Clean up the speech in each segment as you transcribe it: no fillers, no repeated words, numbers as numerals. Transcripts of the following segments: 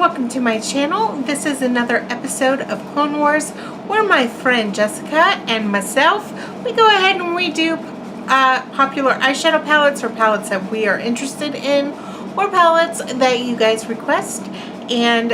welcome to my channel. This is another episode of Clone Wars where my friend Jessica and myself, we go ahead and redo popular eyeshadow palettes or palettes that we are interested in or palettes that you guys request. And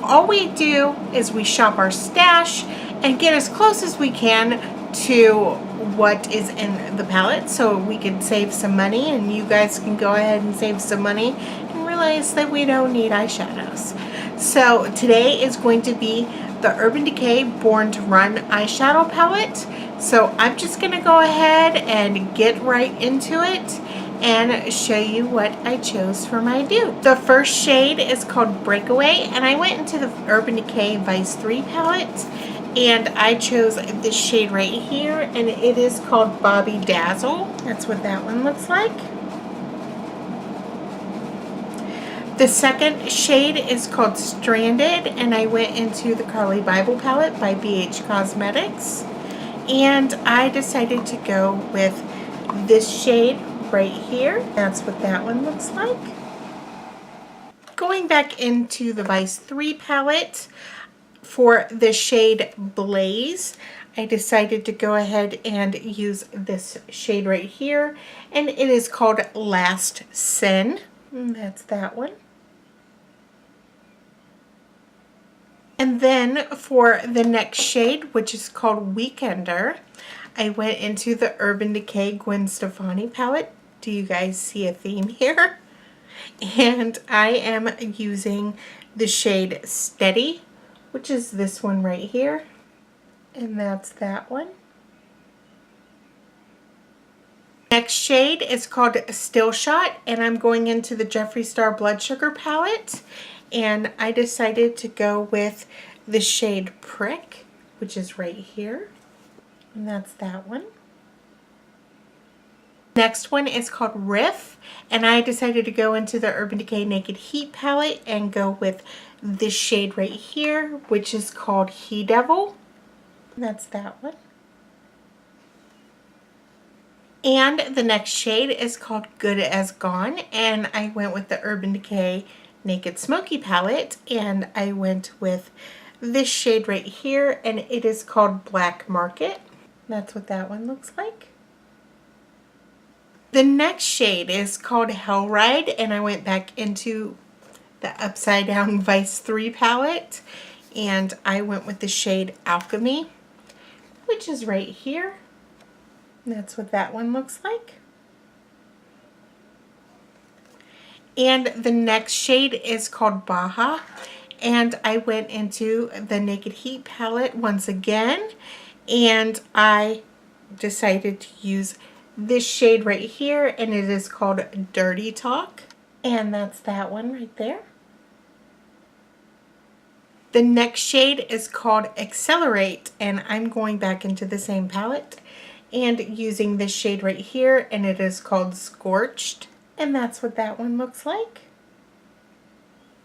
all we do is we shop our stash and get as close as we can to what is in the palette so we can save some money and you guys can go ahead and save some money and realize that we don't need eyeshadows. So today is going to be the Urban Decay Born to Run eyeshadow palette. So I'm just going to go ahead and get right into it and show you what I chose for my dupe. The first shade is called Breakaway, and I went into the Urban Decay Vice 3 palette and I chose this shade right here, and it is called Bobby Dazzle. That's what that one looks like. The second shade is called Stranded, and I went into the Carly Bible palette by BH Cosmetics, and I decided to go with this shade right here. That's what that one looks like. Going back into the Vice 3 palette, for the shade Blaze, I decided to go ahead and use this shade right here, and it is called Last Sin. And that's that one. And then for the next shade, which is called Weekender, I went into the Urban Decay Gwen Stefani palette. Do you guys see a theme here? And I am using the shade Steady, which is this one right here, and that's that one. Next shade is called Still Shot, and I'm going into the Jeffree Star Blood Sugar palette, and I decided to go with the shade Prick, which is right here, and that's that one. Next one is called Riff, and I decided to go into the Urban Decay Naked Heat palette and go with this shade right here, which is called He Devil. That's that one. And the next shade is called Good as Gone, and I went with the Urban Decay Naked Smoky palette, and I went with this shade right here, and it is called Black Market. That's what that one looks like. The next shade is called Hellride, and I went back into the Upside Down Vice 3 palette, and I went with the shade Alchemy, which is right here. And that's what that one looks like. And the next shade is called Baja, and I went into the Naked Heat palette once again, and I decided to use this shade right here, and it is called Dirty Talk, and that's that one right there. The next shade is called Accelerate, and I'm going back into the same palette and using this shade right here, and it is called Scorched, and that's what that one looks like.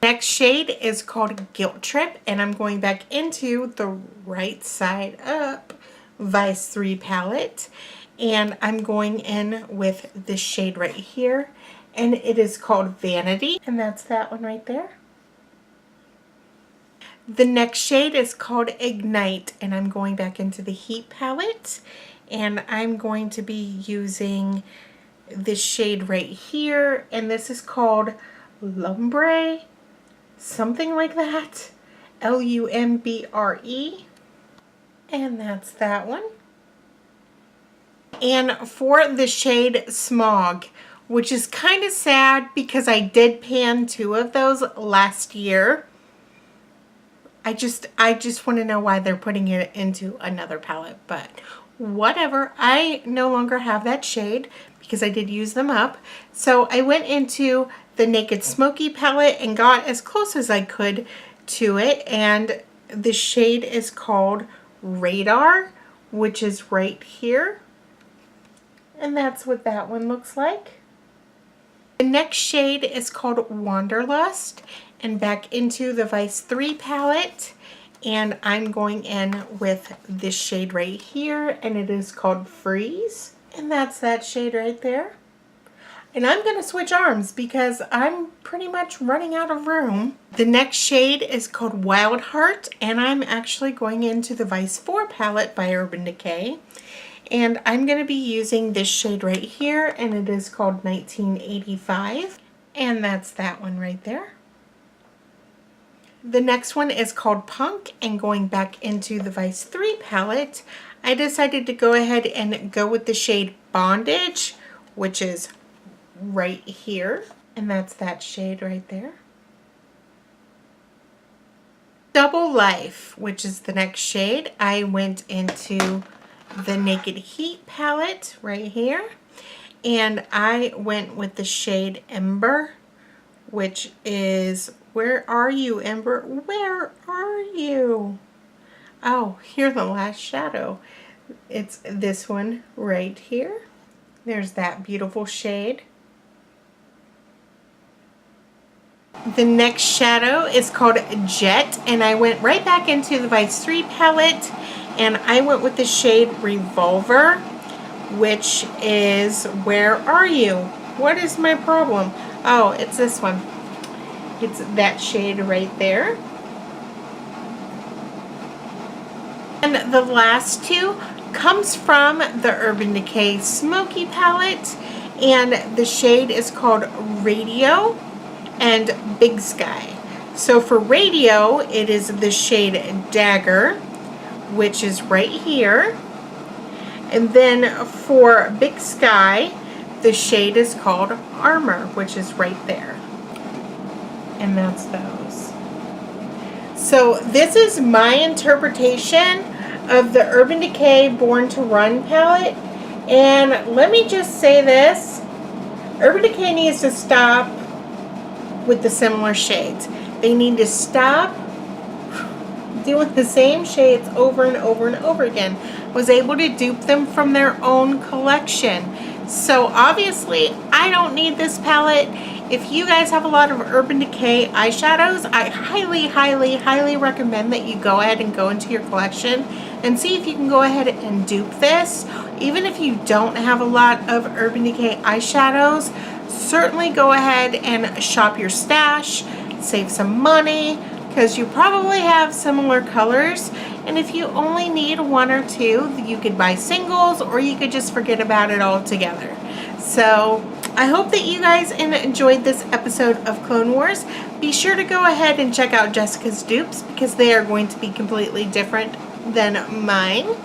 Next shade is called Guilt Trip, and I'm going back into the Right Side Up Vice 3 palette, and I'm going in with this shade right here, and it is called Vanity, and that's that one right there. The next shade is called Ignite, and I'm going back into the Heat palette, and I'm going to be using this shade right here, and this is called Lum Bray, something like that, Lumbre, and that's that one. And for the shade Smog, which is kind of sad because I did pan 2 of those last year. I just want to know why they're putting it into another palette, but whatever. I no longer have that shade because I did use them up. So I went into the Naked Smoky palette and got as close as I could to it, and the shade is called Radar, which is right here. And that's what that one looks like. The next shade is called Wanderlust, and back into the Vice 3 palette, and I'm going in with this shade right here, and it is called Freeze, and that's that shade right there. And I'm going to switch arms because I'm pretty much running out of room. The next shade is called Wild Heart, and I'm actually going into the Vice 4 palette by Urban Decay. And I'm going to be using this shade right here, and it is called 1985. And that's that one right there. The next one is called Punk, and going back into the Vice 3 palette, I decided to go ahead and go with the shade Bondage, which is right here, and that's that shade right there. Double Life, which is the next shade, I went into the Naked Heat palette right here, and I went with the shade Ember, which is, where are you, Ember? Where are you? Oh, you're the last shadow. It's this one right here. There's that beautiful shade. The next shadow is called Jet, and I went right back into the Vice 3 palette, and I went with the shade Revolver, which is, where are you? What is my problem? Oh, it's this one. It's that shade right there. And the last two comes from the Urban Decay Smoky palette, and the shade is called Radio and Big Sky. So for Radio, it is the shade Dagger, which is right here. And then for Big Sky, the shade is called Armor, which is right there. And that's those. So this is my interpretation of the Urban Decay Born to Run palette. And let me just say this. Urban Decay needs to stop with the similar shades. They need to stop doing the same shades over and over and over again. Was able to dupe them from their own collection. So obviously I don't need this palette. If you guys have a lot of Urban Decay eyeshadows, I highly recommend that you go ahead and go into your collection and see if you can go ahead and dupe this. Even if you don't have a lot of Urban Decay eyeshadows, certainly go ahead and shop your stash, save some money, because you probably have similar colors. And if you only need one or two, you could buy singles, or you could just forget about it altogether. So I hope that you guys enjoyed this episode of Clone Wars. Be sure to go ahead and check out Jessica's dupes, because they are going to be completely different than mine.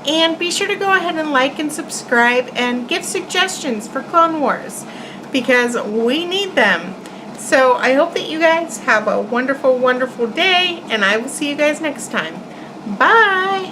And be sure to go ahead and like and subscribe and give suggestions for Clone Wars, because we need them. So I hope that you guys have a wonderful, wonderful day, and I will see you guys next time. Bye!